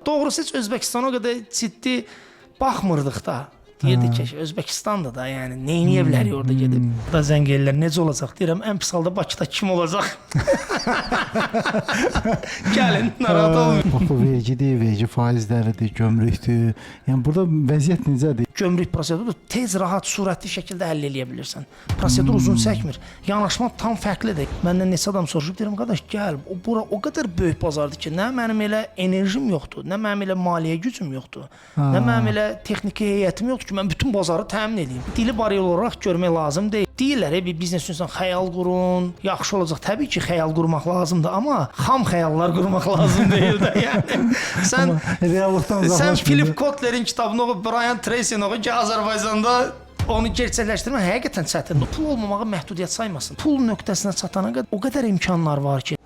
doğrusu heç Özbəkistana o qədər ciddi baxmırdıq da. Deyirdik ki, Özbəkistandır da, yəni neyniyə bilərik orada gedib. Da zəng ellər, necə olacaq? Deyirəm, ən pis halda Bakıda kim olacaq? Gəlin, narahat olmayın. Bax, bu vergidir, vergi faizləridir, gömrükdür. Yəni burada vəziyyət necədir? Gömrük proseduru tez, rahat, sürətli şəkildə həll edə bilirsən. Prosedur uzun çəkmir. Yanaşma tam fərqlidir. Məndən neçə adam soruşub, deyirəm, qardaş, gəl, bura o qədər böyük bazardır ki, nə mənim elə enerjim yoxdur, nə mənim elə maliyyə gücüm yoxdur, nə mənim elə texniki heyətim yoxdur ki, mən bütün bazarı təmin edeyim. Dili bariyel olaraq görmək lazım deyil. Deyirlər, bir biznes üçün xəyal qurun, yaxşı olacaq. Təbii ki, xəyal qurmaq lazımdır, amma xam xəyallar qurmaq lazım deyil də. Yəni sən Philip Kotlerin kitabını oxu, Brian Tracy'ni oxu ki, Azərbaycanda onu gerçəkləşdirmək həqiqətən çətindir. Pul olmamağı məhdudiyyət saymasın. Pul nöqtəsinə çatana qədər o qədər imkanlar var ki,